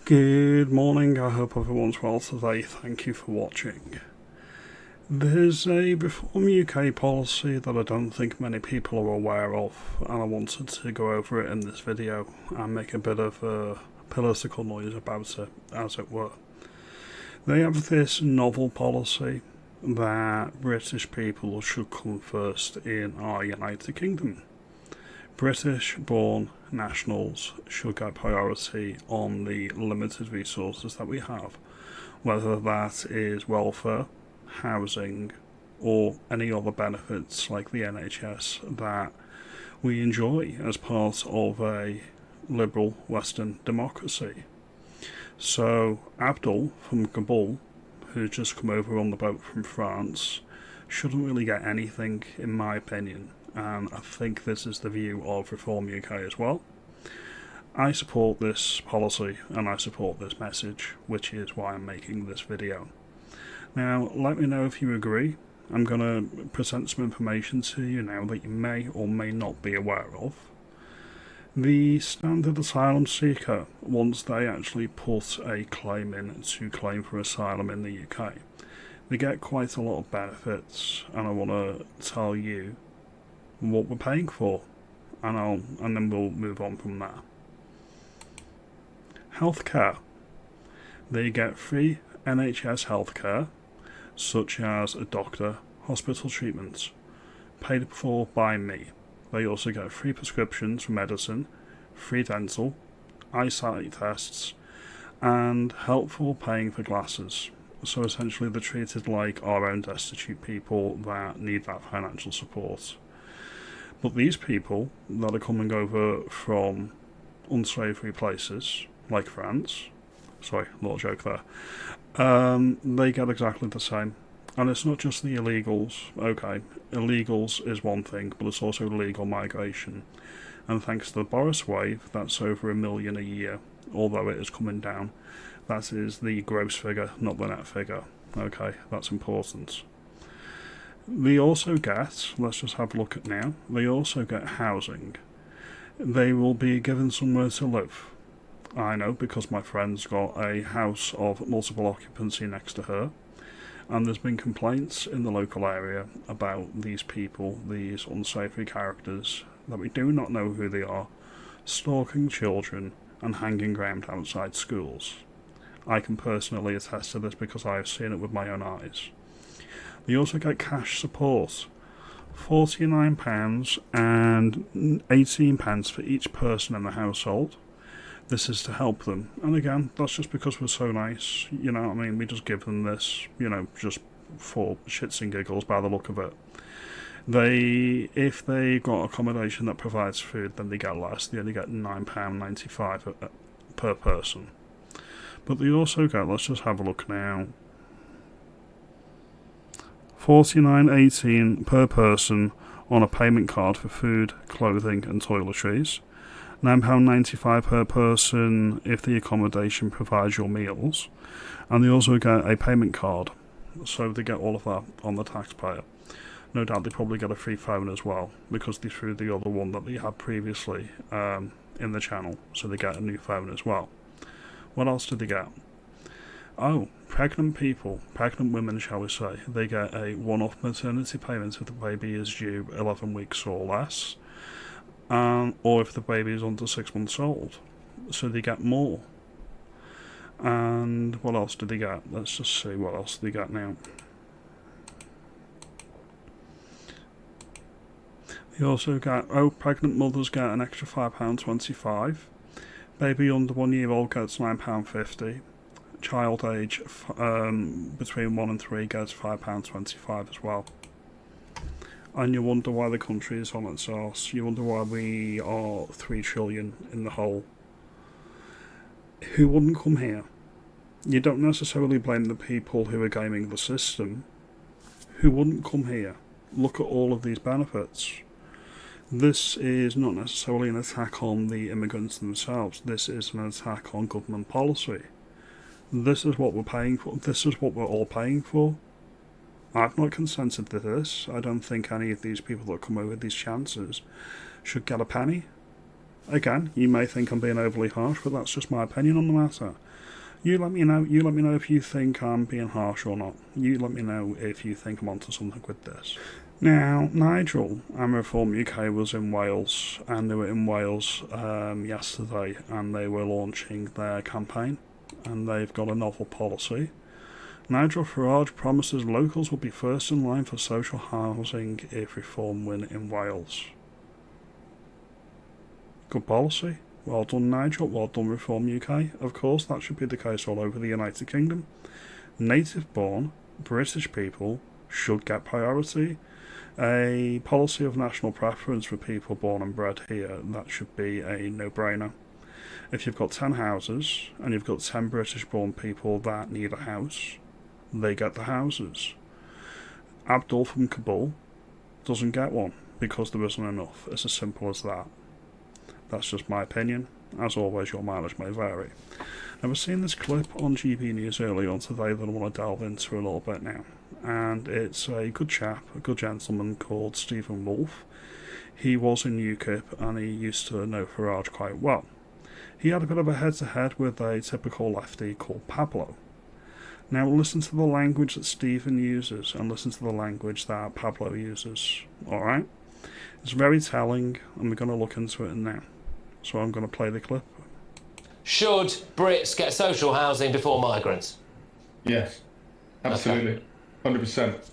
Good morning, I hope everyone's well today. Thank you for watching. There's a Reform UK policy that I don't think many people are aware of, and I wanted to go over it in this video and make a bit of a political noise about it, as it were. They have this novel policy that British people should come first in our United Kingdom. British-born nationals should get priority on the limited resources that we have, whether that is welfare, housing, or any other benefits like the NHS that we enjoy as part of a liberal Western democracy. So Abdul from Kabul, who's just come over on the boat from France, shouldn't really get anything, in my opinion, and I think this is the view of Reform UK as well. I support this policy and I support this message, which is why I'm making this video. Now, let me know if you agree. I'm going to present some information to you now that you may or may not be aware of. The standard asylum seeker, once they actually put a claim in to claim for asylum in the UK, they get quite a lot of benefits, and I want to tell you what we're paying for, and then we'll move on from there. Healthcare. They get free NHS healthcare, such as a doctor, hospital treatments, paid for by me. They also get free prescriptions for medicine, free dental, eyesight tests, and helpful paying for glasses. So essentially they're treated like our own destitute people that need that financial support. But these people that are coming over from unsavoury places, like France, sorry, little joke there, they get exactly the same. And it's not just the illegals. Okay, illegals is one thing, but it's also legal migration. And thanks to the Boris wave, that's over 1 million a year, although it is coming down. That is the gross figure, not the net figure. Okay, that's important. They also get, let's just have a look at now, they also get housing. They will be given somewhere to live. I know, because my friend's got a house of multiple occupancy next to her, and there's been complaints in the local area about these people, these unsavoury characters, that we do not know who they are, stalking children and hanging around outside schools. I can personally attest to this because I have seen it with my own eyes. They also get cash support, £49 and 18p for each person in the household. This is to help them, and again, that's just because we're so nice, you know what I mean, we just give them this, you know, just for shits and giggles by the look of it. If they got accommodation that provides food, then they get less. They only get £9.95 per person. But they also get, let's just have a look now, £49.18 per person on a payment card for food, clothing and toiletries. £9.95 per person if the accommodation provides your meals. And they also get a payment card, so they get all of that on the taxpayer. No doubt they probably get a free phone as well, because they threw the other one that they had previously in the channel, so they get a new phone as well. What else did they get? Oh, pregnant people, pregnant women shall we say, they get a one-off maternity payment if the baby is due 11 weeks or less, or if the baby is under 6 months old, so they get more. And what else did they get? Let's just see what else they get now. They also get, pregnant mothers get an extra £5.25, baby under 1 year old gets £9.50, child age between 1 and 3 gets £5.25 as well. And you wonder why the country is on its arse. You wonder why we are 3 trillion in the hole. Who wouldn't come here? You don't necessarily blame the people who are gaming the system. Who wouldn't come here? Look at all of these benefits. This is not necessarily an attack on the immigrants themselves. This is an attack on government policy. This is what we're paying for. This is what we're all paying for. I've not consented to this. I don't think any of these people that come over with these chances should get a penny. Again, you may think I'm being overly harsh, but that's just my opinion on the matter. You let me know. You let me know if you think I'm being harsh or not. You let me know if you think I'm onto something with this. Now, Nigel and Reform UK was in Wales, and they were in Wales yesterday, and they were launching their campaign, and they've got a novel policy. Nigel Farage promises locals will be first in line for social housing if Reform win in Wales. Good policy. Well done, Nigel. Well done, Reform UK. Of course, that should be the case all over the United Kingdom. Native-born British people should get priority. A policy of national preference for people born and bred here, that should be a no-brainer. If you've got 10 houses, and you've got 10 British-born people that need a house, they get the houses. Abdul from Kabul doesn't get one, because there isn't enough. It's as simple as that. That's just my opinion. As always, your mileage may vary. Now, we've seen this clip on GB News early on today that I want to delve into a little bit now. And it's a good chap, a good gentleman called Stephen Wolfe. He was in UKIP and he used to know Farage quite well. He had a bit of a head-to-head with a typical lefty called Pablo. Now listen to the language that Stephen uses and listen to the language that Pablo uses. Alright? It's very telling and we're going to look into it now. So I'm going to play the clip. Should Brits get social housing before migrants? Yes, absolutely. 100%.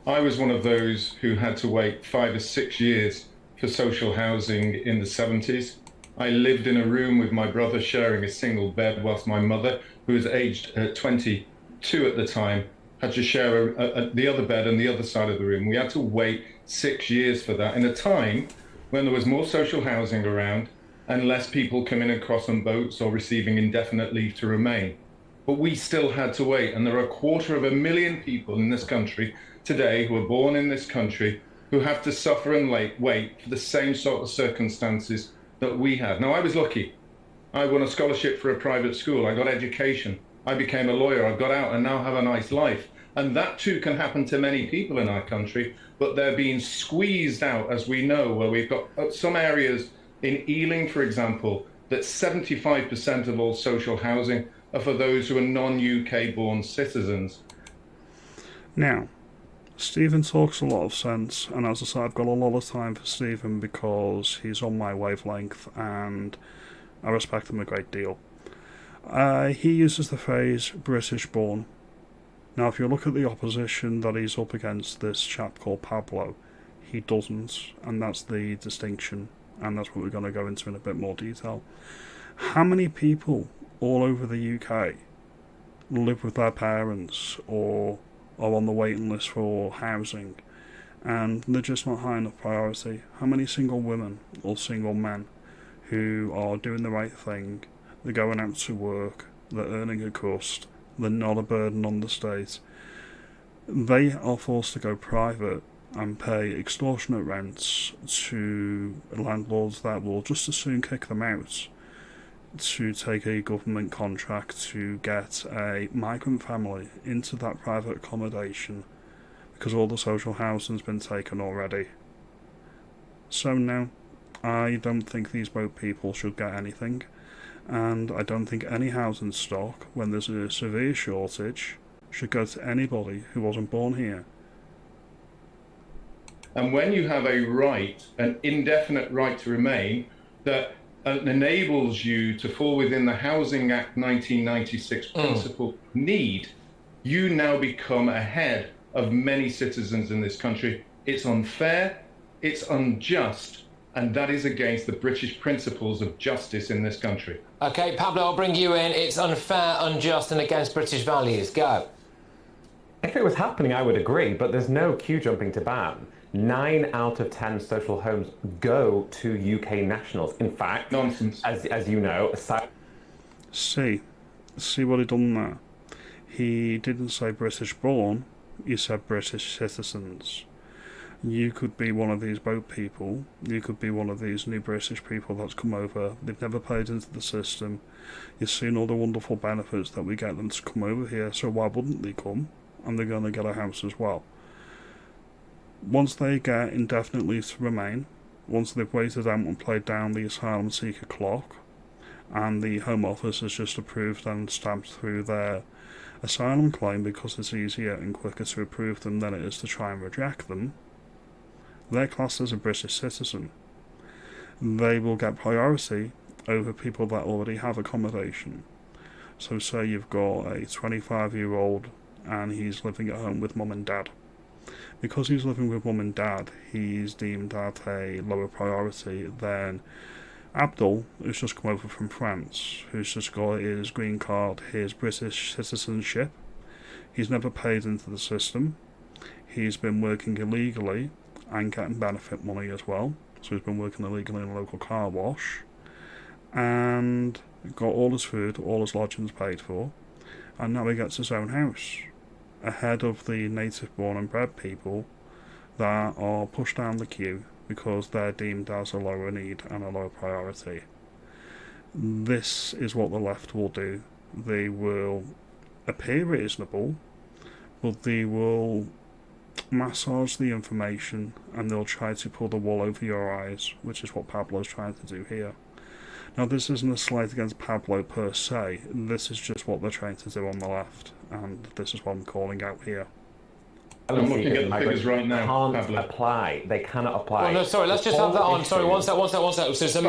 I was one of those who had to wait 5 or 6 years for social housing in the 70s. I lived in a room with my brother sharing a single bed whilst my mother, who was aged 22 at the time, had to share the other bed on the other side of the room. We had to wait 6 years for that in a time when there was more social housing around and less people coming across on boats or receiving indefinite leave to remain. But we still had to wait, and there are 250,000 people in this country today who are born in this country who have to suffer and wait for the same sort of circumstances that we had. Now, I was lucky. I won a scholarship for a private school. I got education. I became a lawyer. I got out and now have a nice life. And that too can happen to many people in our country, but they're being squeezed out, as we know, where we've got some areas in Ealing, for example, that 75% of all social housing are for those who are non-UK born citizens. Now, Stephen talks a lot of sense, and as I said, I've got a lot of time for Stephen because he's on my wavelength and I respect him a great deal. He uses the phrase British born. Now, if you look at the opposition that he's up against, this chap called Pablo, he doesn't, and that's the distinction, and that's what we're going to go into in a bit more detail. How many people all over the UK live with their parents or are on the waiting list for housing and they're just not high enough priority? How many single women or single men who are doing the right thing, they're going out to work, they're earning a crust, they're not a burden on the state, they are forced to go private and pay extortionate rents to landlords that will just as soon kick them out to take a government contract to get a migrant family into that private accommodation because all the social housing's been taken already. So no, I don't think these boat people should get anything, and I don't think any housing stock, when there's a severe shortage, should go to anybody who wasn't born here. And when you have a right, an indefinite right to remain, that enables you to fall within the Housing Act 1996 principle need, you now become ahead of many citizens in this country. It's unfair, it's unjust, and that is against the British principles of justice in this country. OK, Pablo, I'll bring you in. It's unfair, unjust and against British values. Go. If it was happening, I would agree, but there's no queue jumping to ban. 9 out of 10 social homes go to UK nationals. In fact, nonsense. As you know, See what he done there. He didn't say British born, he said British citizens. You could be one of these boat people, you could be one of these new British people that's come over, they've never paid into the system, you've seen all the wonderful benefits that we get them to come over here, so why wouldn't they come? And they're going to get a house as well. Once they get indefinite leave to remain, once they've waited out and played down the asylum seeker clock, and the Home Office has just approved and stamped through their asylum claim because it's easier and quicker to approve them than it is to try and reject them, they're classed as a British citizen. They will get priority over people that already have accommodation. So say you've got a 25-year-old and he's living at home with mum and dad. Because he's living with mum and dad, he's deemed at a lower priority than Abdul, who's just come over from France, who's just got his green card, his British citizenship. He's never paid into the system. He's been working illegally and getting benefit money as well. So he's been working illegally in a local car wash. And got all his food, all his lodgings paid for. And now he gets his own house, ahead of the native born and bred people that are pushed down the queue because they're deemed as a lower need and a lower priority. This is what the left will do. They will appear reasonable, but they will massage the information and they'll try to pull the wool over your eyes, which is what Pablo's trying to do here. Now, this isn't a slight against Pablo per se, this is just what they're trying to do on the left, and this is what I'm calling out here. I'm looking at the figures right now, Can't Pablo. apply. They cannot apply. Oh, no, sorry. Let's just have that on. Sorry, one sec. So it's a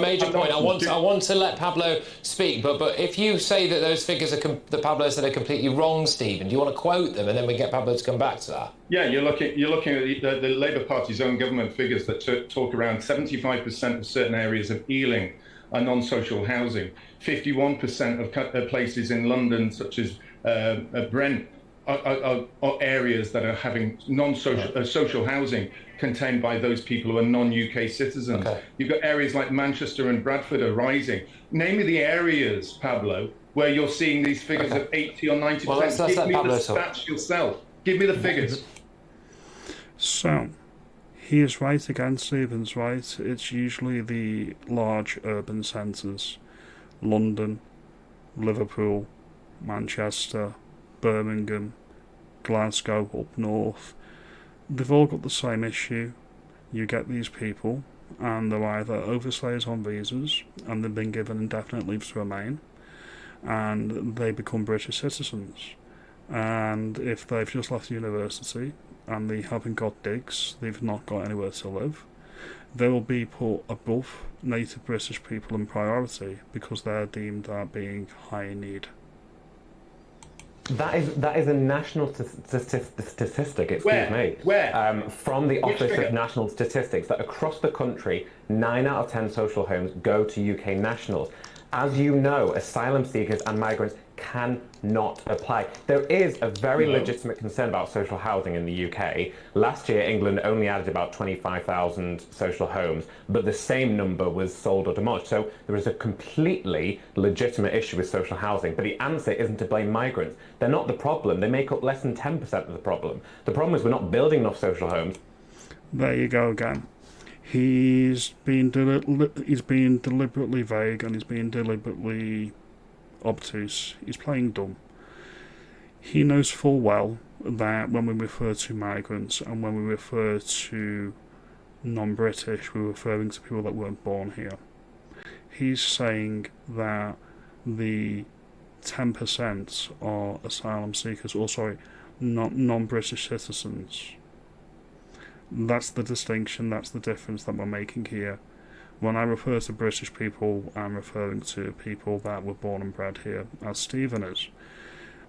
major point. I want to let Pablo speak. But if you say that those figures that Pablo said are completely wrong, Stephen, do you want to quote them and then we get Pablo to come back to that? Yeah, you're looking at the Labour Party's own government figures that talk around 75% of certain areas of Ealing are non-social housing. 51% of places in London, such as Brent, are areas that are having non-social social housing contained by those people who are non-UK citizens. Okay. You've got areas like Manchester and Bradford are rising. Name me the areas, Pablo, where you're seeing these figures of 80 or 90%. Well, let's Give let me Pablo the talk. stats yourself. Give me the figures. So, he is right again, Stephen's right. It's usually the large urban centres. London, Liverpool, Manchester, Birmingham, Glasgow up north. They've all got the same issue. You get these people and they're either overstayers on visas and they've been given indefinite leave to remain and they become British citizens. And if they've just left university and they haven't got digs, they've not got anywhere to live, they will be put above native British people in priority because they're deemed as being high in need. That is a national statistic, excuse Where? me. Where? From the Which Office figure? of National Statistics, that across the country, 9 out of 10 social homes go to UK nationals. As you know, asylum seekers and migrants cannot apply. There is a very legitimate concern about social housing in the UK. Last year, England only added about 25,000 social homes, but the same number was sold or demolished. So there is a completely legitimate issue with social housing, but the answer isn't to blame migrants. They're not the problem. They make up less than 10% of the problem. The problem is we're not building enough social homes. There you go again. He's been deliberately vague and he's been deliberately obtuse. He's playing dumb. He knows full well that when we refer to migrants and when we refer to non-British, we're referring to people that weren't born here. He's saying that the 10% are asylum seekers, or sorry, non-British citizens. That's the distinction, that's the difference that we're making here. When I refer to British people, I'm referring to people that were born and bred here, as Stephen is.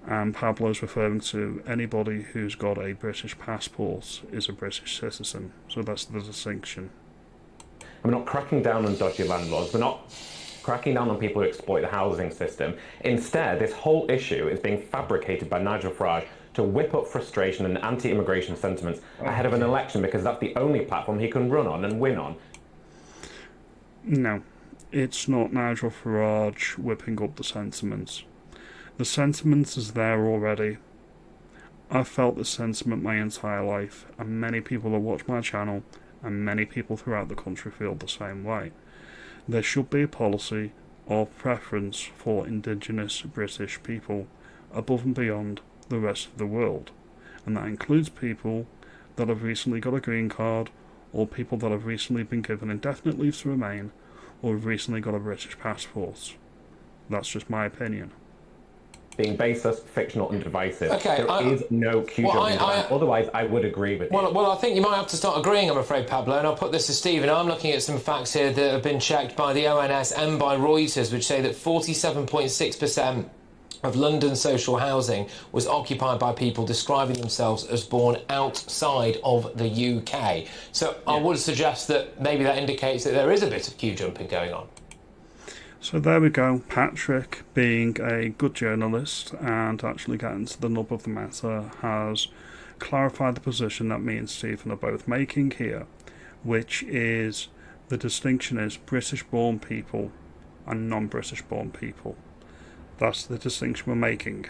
And Pablo's referring to anybody who's got a British passport is a British citizen. So that's the distinction. We're not cracking down on dodgy landlords. We're not cracking down on people who exploit the housing system. Instead, this whole issue is being fabricated by Nigel Farage to whip up frustration and anti-immigration sentiments ahead of an election because that's the only platform he can run on and win on. No, it's not Nigel Farage whipping up the sentiment. The sentiment is there already. I've felt this sentiment my entire life, and many people that watch my channel and many people throughout the country feel the same way. There should be a policy of preference for Indigenous British people above and beyond the rest of the world, and that includes people that have recently got a green card or people that have recently been given indefinite leave to remain or have recently got a British passport. That's just my opinion. Being baseless, fictional, and divisive. Okay, There is no queue jumping ban. Otherwise, I would agree with you. Well, I think you might have to start agreeing, I'm afraid, Pablo, and I'll put this to Stephen. I'm looking at some facts here that have been checked by the ONS and by Reuters, which say that 47.6% of London's social housing was occupied by people describing themselves as born outside of the UK. So I would suggest that maybe that indicates that there is a bit of queue jumping going on. So there we go. Patrick, being a good journalist and actually getting to the nub of the matter, has clarified the position that me and Stephen are both making here, which is the distinction is British-born people and non-British-born people. That's the distinction we're making.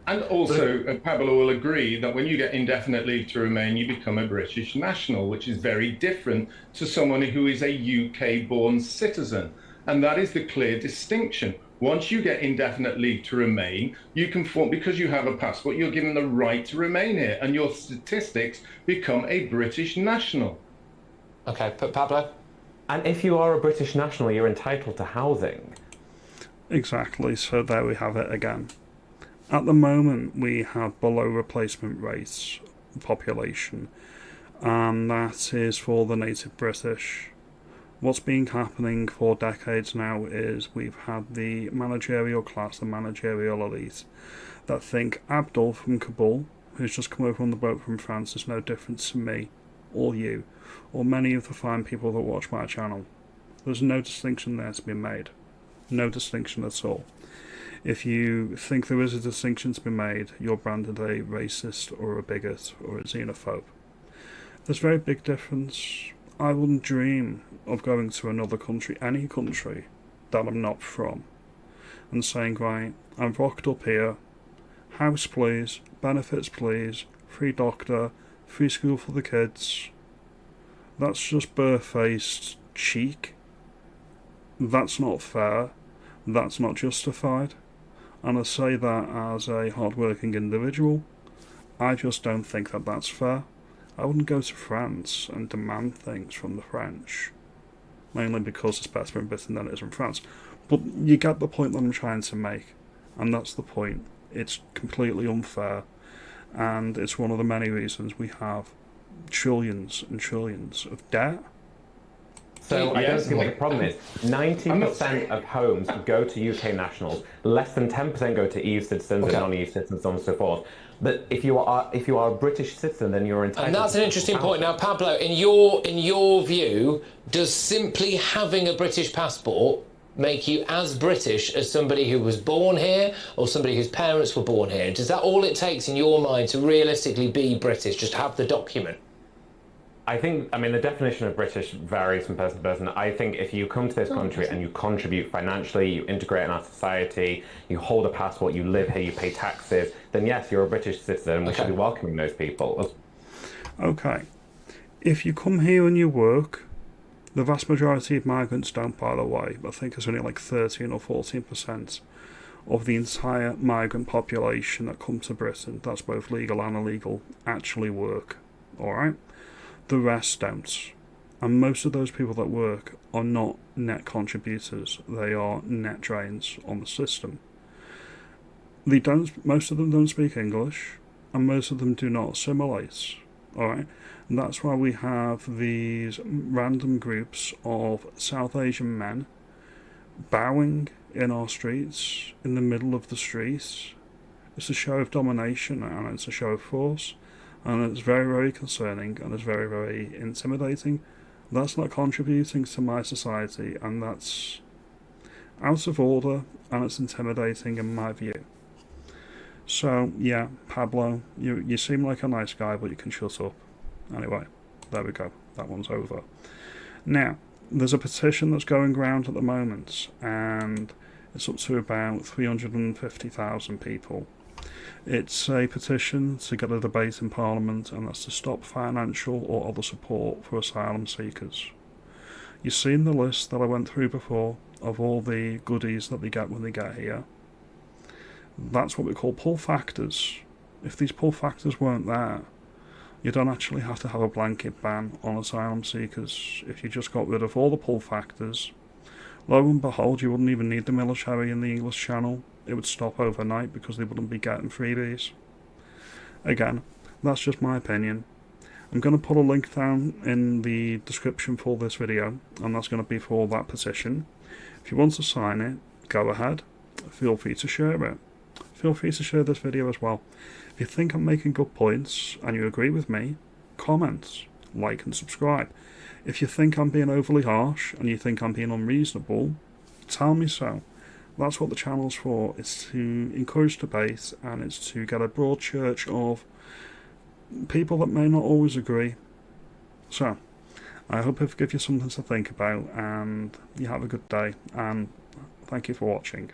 And also, Pablo will agree that when you get indefinite leave to remain, you become a British national, which is very different to someone who is a UK-born citizen. And that is the clear distinction. Once you get indefinite leave to remain, you can form, because you have a passport, you're given the right to remain here, and your statistics become a British national. Okay, Pablo? And if you are a British national, you're entitled to housing. Exactly, so there we have it again. At the moment, we have below replacement rates population, and that is for the native British. What's been happening for decades now is we've had the managerial class, the managerial elite, that think Abdul from Kabul, who's just come over on the boat from France, is no different to me, or you, or many of the fine people that watch my channel. There's no distinction there to be made. No distinction at all. If you think there is a distinction to be made, you're branded a racist or a bigot or a xenophobe. There's a very big difference. I wouldn't dream of going to another country, any country, that I'm not from, and saying, right, I'm rocked up here, house please, benefits please, free doctor, free school for the kids. That's just barefaced cheek. That's not fair. That's not justified. And I say that as a hard-working individual. I just don't think that that's fair. I wouldn't go to France and demand things from the French, mainly because it's better in Britain than it is in France. But you get the point that I'm trying to make, and that's the point. It's completely unfair, and it's one of the many reasons we have trillions and trillions of debt. So I don't see what the problem is. 90% of homes go to UK nationals. Less than 10% go to EU citizens and non-EU citizens, and so forth. But if you are a British citizen, then you're entitled. And that's an interesting point. Now, Pablo, in your view, does simply having a British passport make you as British as somebody who was born here or somebody whose parents were born here? Is that all it takes in your mind to realistically be British? Just have the document? I mean, the definition of British varies from person to person. I think if you come to this country and you contribute financially, you integrate in our society, you hold a passport, you live here, you pay taxes, then yes, you're a British citizen, and we should be welcoming those people. Okay. If you come here and you work, the vast majority of migrants don't, by the way. I think it's only like 13 or 14% of the entire migrant population that come to Britain, that's both legal and illegal, actually work. Alright? The rest don't. And most of those people that work are not net contributors. They are net drains on the system. Most of them don't speak English, and most of them do not assimilate. Alright? And that's why we have these random groups of South Asian men bowing in our streets, in the middle of the streets. It's a show of domination and it's a show of force. And it's very, very concerning, and it's very, very intimidating. That's not contributing to my society, and that's out of order, and it's intimidating in my view. So, yeah, Pablo, you seem like a nice guy, but you can shut up. Anyway, there we go. That one's over. Now, there's a petition that's going around at the moment, and it's up to about 350,000 people. It's a petition to get a debate in Parliament, and that's to stop financial or other support for asylum seekers. You've seen the list that I went through before of all the goodies that they get when they get here. That's what we call pull factors. If these pull factors weren't there, you don't actually have to have a blanket ban on asylum seekers. If you just got rid of all the pull factors, Lo and behold, you wouldn't even need the military in the English Channel. It would stop overnight because they wouldn't be getting freebies. Again, that's just my opinion. I'm going to put a link down in the description for this video, and that's going to be for that petition. If you want to sign it, go ahead. Feel free to share it. Feel free to share this video as well. If you think I'm making good points and you agree with me, comment, like and subscribe. If you think I'm being overly harsh and you think I'm being unreasonable, tell me so. That's what the channel's for. It's to encourage debate, and it's to get a broad church of people that may not always agree. So, I hope I've given you something to think about, and you have a good day, and thank you for watching.